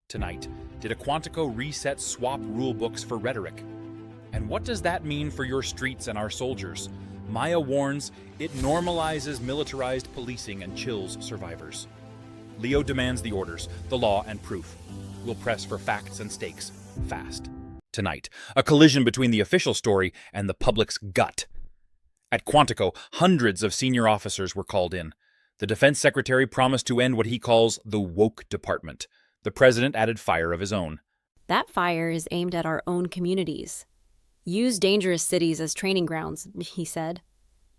Tonight, did a Quantico reset swap rulebooks for rhetoric? And what does that mean for your streets and our soldiers? Maya warns it normalizes militarized policing and chills survivors. Leo demands the orders, the law, and proof. We'll press for facts and stakes, fast. Tonight, a collision between the official story and the public's gut. At Quantico, hundreds of senior officers were called in. The defense secretary promised to end what he calls the woke department. The president added fire of his own. That fire is aimed at our own communities. Use dangerous cities as training grounds, he said.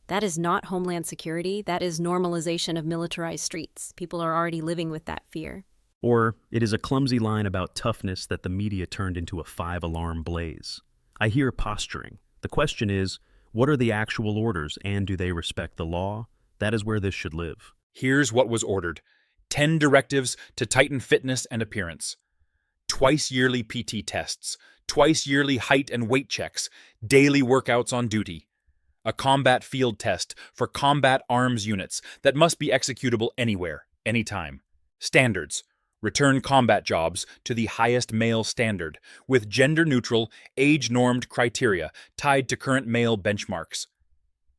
That is not homeland security. That is normalization of militarized streets. People are already living with that fear. Or it is a clumsy line about toughness that the media turned into a 5-alarm blaze. I hear posturing. The question is, what are the actual orders and do they respect the law? That is where this should live. Here's what was ordered. 10 directives to tighten fitness and appearance. Twice-yearly PT tests, twice-yearly height and weight checks, daily workouts on duty. A combat field test for combat arms units that must be executable anywhere, anytime. Standards. Return combat jobs to the highest male standard, with gender-neutral, age-normed criteria tied to current male benchmarks.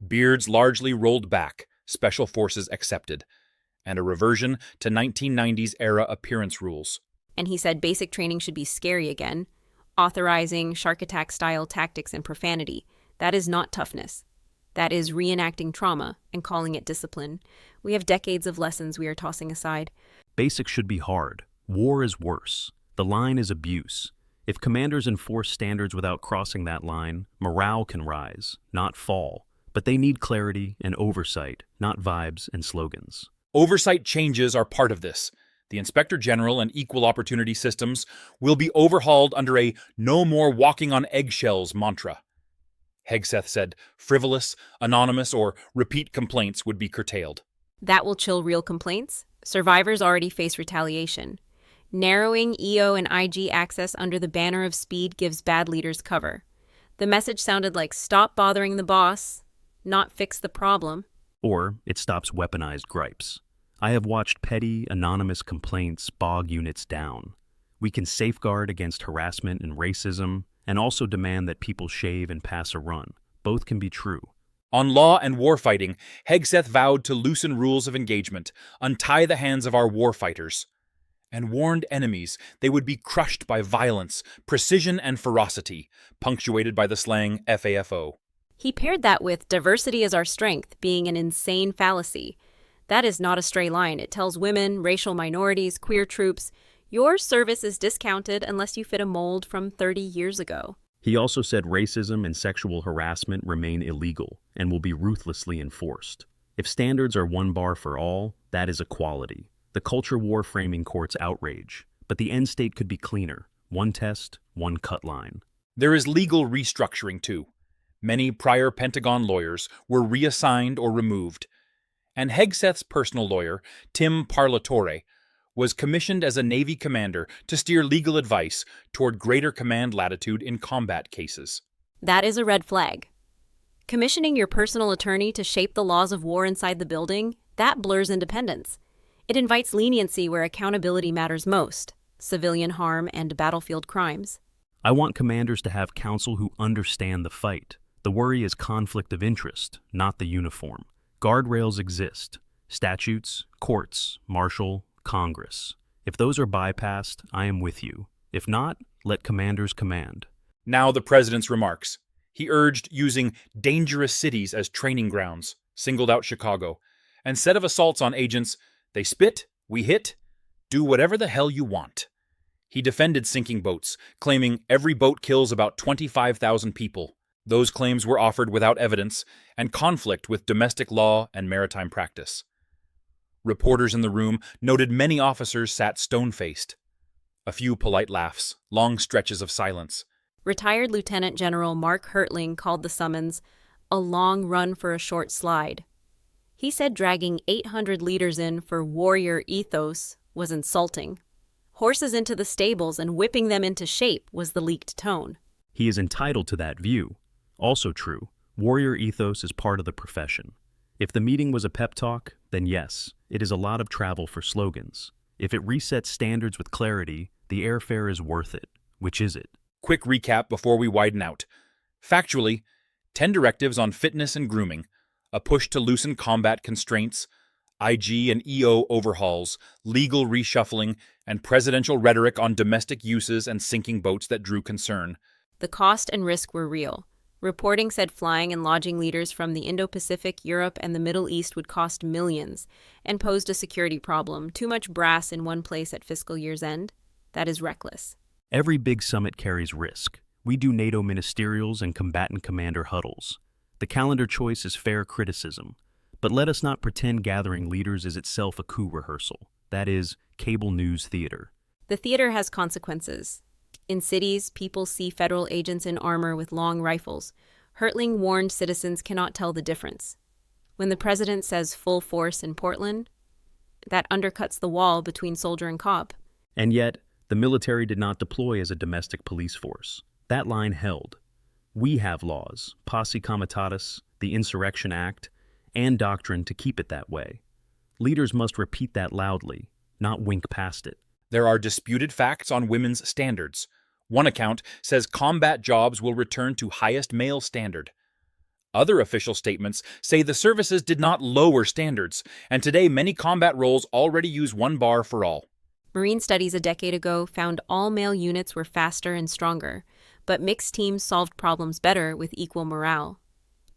Beards largely rolled back, special forces accepted. And a reversion to 1990s era appearance rules. And he said basic training should be scary again, authorizing shark attack style tactics and profanity. That is not toughness. That is reenacting trauma and calling it discipline. We have decades of lessons we are tossing aside. Basics should be hard. War is worse. The line is abuse. If commanders enforce standards without crossing that line, morale can rise, not fall. But they need clarity and oversight, not vibes and slogans. Oversight changes are part of this. The Inspector General and Equal Opportunity Systems will be overhauled under a no more walking on eggshells mantra. Hegseth said frivolous, anonymous, or repeat complaints would be curtailed. That will chill real complaints. Survivors already face retaliation. Narrowing EO and IG access under the banner of speed gives bad leaders cover. The message sounded like stop bothering the boss, not fix the problem. Or it stops weaponized gripes. I have watched petty, anonymous complaints bog units down. We can safeguard against harassment and racism, and also demand that people shave and pass a run. Both can be true. On law and warfighting, Hegseth vowed to loosen rules of engagement, untie the hands of our warfighters, and warned enemies they would be crushed by violence, precision, and ferocity, punctuated by the slang FAFO. He paired that with diversity is our strength being an insane fallacy. That is not a stray line. It tells women, racial minorities, queer troops, your service is discounted unless you fit a mold from 30 years ago. He also said racism and sexual harassment remain illegal and will be ruthlessly enforced. If standards are one bar for all, that is equality. The culture war framing courts outrage, but the end state could be cleaner. One test, one cut line. There is legal restructuring too. Many prior Pentagon lawyers were reassigned or removed, and Hegseth's personal lawyer, Tim Parlatore, was commissioned as a Navy commander to steer legal advice toward greater command latitude in combat cases. That is a red flag. Commissioning your personal attorney to shape the laws of war inside the building, that blurs independence. It invites leniency where accountability matters most, civilian harm and battlefield crimes. I want commanders to have counsel who understand the fight. The worry is conflict of interest, not the uniform. Guardrails exist. Statutes, courts, marshal, Congress. If those are bypassed, I am with you. If not, let commanders command. Now the president's remarks. He urged using dangerous cities as training grounds, singled out Chicago, and said of assaults on agents, they spit, we hit, do whatever the hell you want. He defended sinking boats, claiming every boat kills about 25,000 people. Those claims were offered without evidence and conflict with domestic law and maritime practice. Reporters in the room noted many officers sat stone-faced. A few polite laughs, long stretches of silence. Retired Lieutenant General Mark Hertling called the summons a long run for a short slide. He said dragging 800 leaders in for warrior ethos was insulting. Horses into the stables and whipping them into shape was the leaked tone. He is entitled to that view. Also true, warrior ethos is part of the profession. If the meeting was a pep talk, then yes, it is a lot of travel for slogans. If it resets standards with clarity, The airfare is worth it. Which is it? Quick recap before we widen out. Factually, 10 directives on fitness and grooming, a push to loosen combat constraints, IG and EO overhauls, legal reshuffling, and presidential rhetoric on domestic uses and sinking boats that drew concern. The cost and risk were real. Reporting said flying and lodging leaders from the Indo-Pacific, Europe, and the Middle East would cost millions and posed a security problem. Too much brass in one place at fiscal year's end? That is reckless. Every big summit carries risk. We do NATO ministerials and combatant commander huddles. The calendar choice is fair criticism. But let us not pretend gathering leaders is itself a coup rehearsal. That is, cable news theater. The theater has consequences. In cities, people see federal agents in armor with long rifles. Hertling warned citizens cannot tell the difference. When the president says full force in Portland, that undercuts the wall between soldier and cop. And yet, the military did not deploy as a domestic police force. That line held. We have laws, Posse Comitatus, the Insurrection Act, and doctrine to keep it that way. Leaders must repeat that loudly, not wink past it. There are disputed facts on women's standards. One account says combat jobs will return to highest male standard. Other official statements say the services did not lower standards, and today many combat roles already use one bar for all. Marine studies a decade ago found all male units were faster and stronger, but mixed teams solved problems better with equal morale.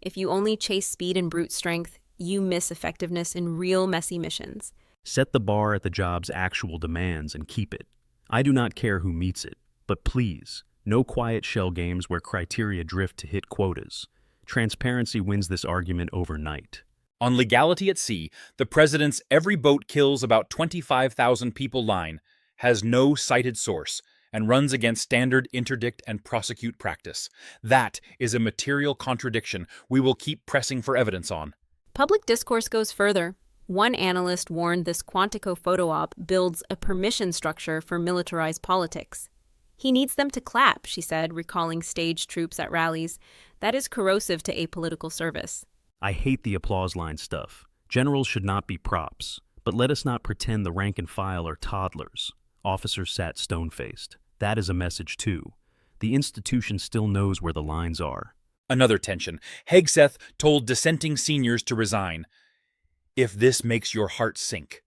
If you only chase speed and brute strength, you miss effectiveness in real messy missions. Set the bar at the job's actual demands and keep it. I do not care who meets it, but please, no quiet shell games where criteria drift to hit quotas. Transparency wins this argument overnight. On legality at sea, the president's every boat kills about 25,000 people line has no cited source and runs against standard interdict and prosecute practice. That is a material contradiction we will keep pressing for evidence on. Public discourse goes further. One analyst warned this Quantico photo op builds a permission structure for militarized politics. He needs them to clap, she said, recalling stage troops at rallies. That is corrosive to apolitical service. I hate the applause line stuff. Generals should not be props, but let us not pretend the rank and file are toddlers. Officers sat stone-faced. That is a message too. The institution still knows where the lines are. Another tension. Hegseth told dissenting seniors to resign. If this makes your heart sink.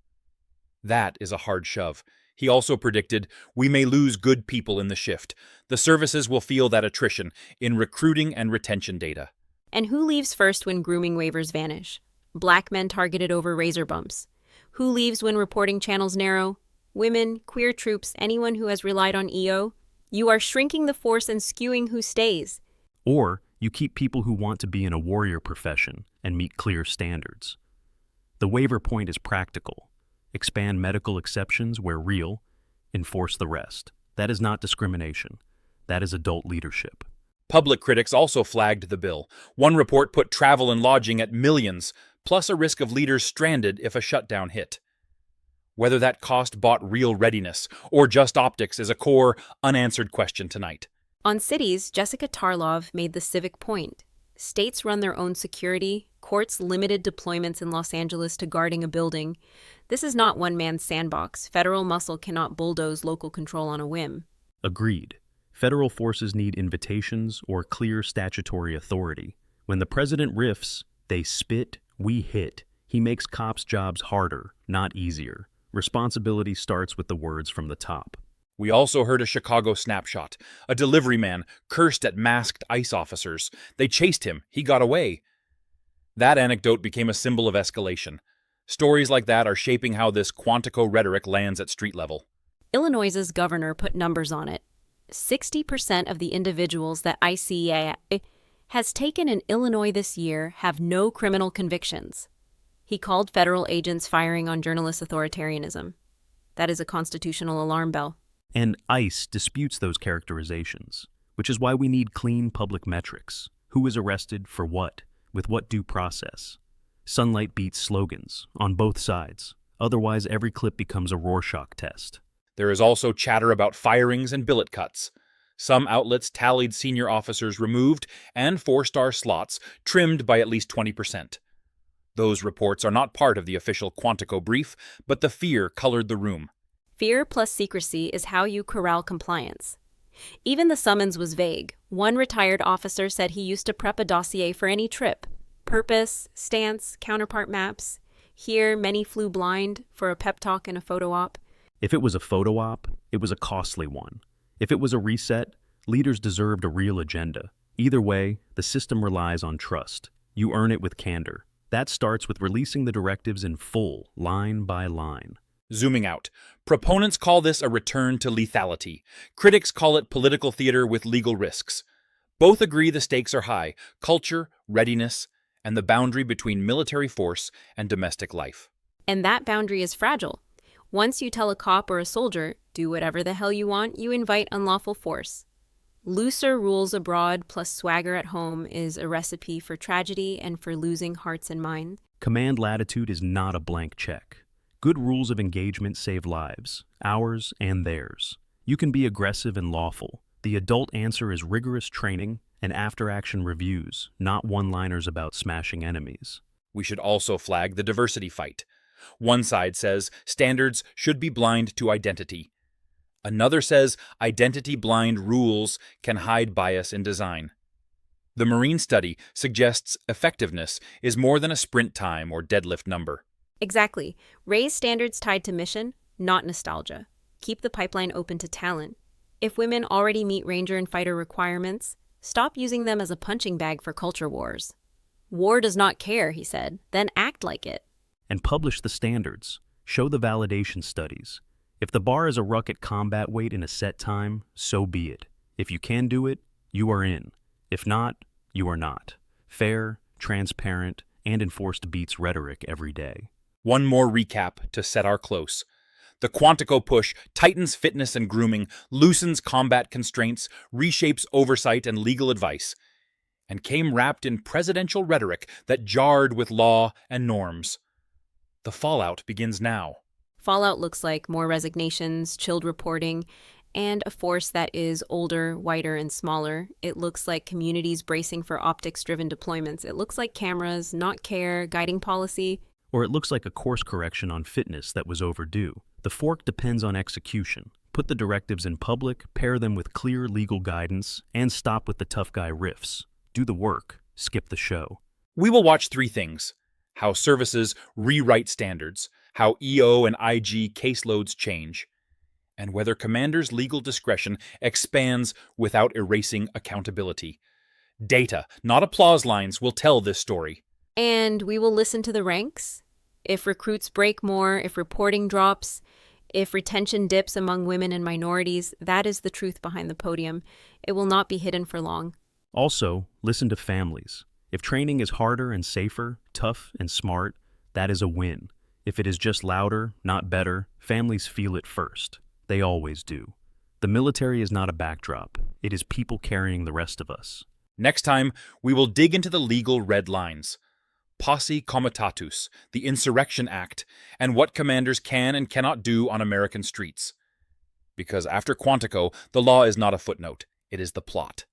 That is a hard shove. He also predicted, we may lose good people in the shift. The services will feel that attrition in recruiting and retention data. And who leaves first when grooming waivers vanish? Black men targeted over razor bumps. Who leaves when reporting channels narrow? Women, queer troops, anyone who has relied on EO? You are shrinking the force and skewing who stays. Or you keep people who want to be in a warrior profession and meet clear standards. The waiver point is practical. Expand medical exceptions where real, enforce the rest. That is not discrimination. That is adult leadership. Public critics also flagged the bill. One report put travel and lodging at millions, plus a risk of leaders stranded if a shutdown hit. Whether that cost bought real readiness or just optics is a core, unanswered question tonight. On cities, Jessica Tarlov made the civic point. States run their own security, courts limited deployments in Los Angeles to guarding a building. This is not one man's sandbox. Federal muscle cannot bulldoze local control on a whim. Agreed. Federal forces need invitations or clear statutory authority. When the president riffs, they spit, we hit. He makes cops' jobs harder, not easier. Responsibility starts with the words from the top. We also heard a Chicago snapshot. A delivery man cursed at masked ICE officers. They chased him. He got away. That anecdote became a symbol of escalation. Stories like that are shaping how this Quantico rhetoric lands at street level. Illinois's governor put numbers on it. 60% of the individuals that ICE has taken in Illinois this year have no criminal convictions. He called federal agents firing on journalists authoritarianism. That is a constitutional alarm bell. And ICE disputes those characterizations, which is why we need clean public metrics. Who is arrested for what, with what due process? Sunlight beats slogans, on both sides. Otherwise, every clip becomes a Rorschach test. There is also chatter about firings and billet cuts. Some outlets tallied senior officers removed and 4-star slots trimmed by at least 20%. Those reports are not part of the official Quantico brief, but the fear colored the room. Fear plus secrecy is how you corral compliance. Even the summons was vague. One retired officer said he used to prep a dossier for any trip. Purpose, stance, counterpart maps. Here, many flew blind for a pep talk and a photo op. If it was a photo op, it was a costly one. If it was a reset, leaders deserved a real agenda. Either way, the system relies on trust. You earn it with candor. That starts with releasing the directives in full, line by line. Zooming out, proponents call this a return to lethality. Critics call it political theater with legal risks. Both agree the stakes are high: culture, readiness, and the boundary between military force and domestic life. And that boundary is fragile. Once you tell a cop or a soldier, do whatever the hell you want, you invite unlawful force. Looser rules abroad plus swagger at home is a recipe for tragedy and for losing hearts and minds. Command latitude is not a blank check. Good rules of engagement save lives, ours and theirs. You can be aggressive and lawful. The adult answer is rigorous training and after-action reviews, not one-liners about smashing enemies. We should also flag the diversity fight. One side says standards should be blind to identity. Another says identity-blind rules can hide bias in design. The Marine study suggests effectiveness is more than a sprint time or deadlift number. Exactly. Raise standards tied to mission, not nostalgia. Keep the pipeline open to talent. If women already meet Ranger and fighter requirements, stop using them as a punching bag for culture wars. War does not care, he said. Then act like it. And publish the standards. Show the validation studies. If the bar is a ruck at combat weight in a set time, so be it. If you can do it, you are in. If not, you are not. Fair, transparent, and enforced beats rhetoric every day. One more recap to set our close. The Quantico push tightens fitness and grooming, loosens combat constraints, reshapes oversight and legal advice, and came wrapped in presidential rhetoric that jarred with law and norms. The fallout begins now. Fallout looks like more resignations, chilled reporting, and a force that is older, whiter, and smaller. It looks like communities bracing for optics-driven deployments. It looks like cameras, not care, guiding policy. Or it looks like a course correction on fitness that was overdue. The fork depends on execution. Put the directives in public, pair them with clear legal guidance, and stop with the tough guy riffs. Do the work, skip the show. We will watch three things: how services rewrite standards, how EO and IG caseloads change, and whether commanders' legal discretion expands without erasing accountability. Data, not applause lines, will tell this story. And we will listen to the ranks. If recruits break more, if reporting drops, if retention dips among women and minorities, that is the truth behind the podium. It will not be hidden for long. Also, listen to families. If training is harder and safer, tough and smart, that is a win. If it is just louder, not better, families feel it first. They always do. The military is not a backdrop. It is people carrying the rest of us. Next time, we will dig into the legal red lines. Posse Comitatus, the Insurrection Act, and what commanders can and cannot do on American streets. Because after Quantico, the law is not a footnote, it is the plot.